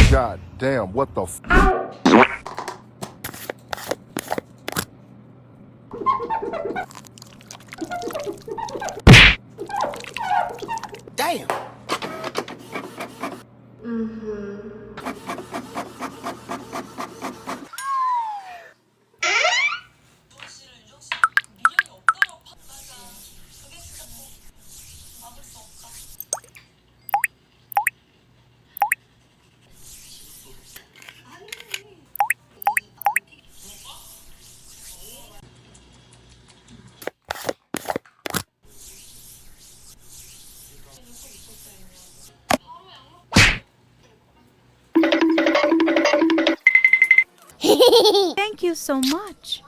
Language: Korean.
God damn, what the f? Damn. Thank you so much.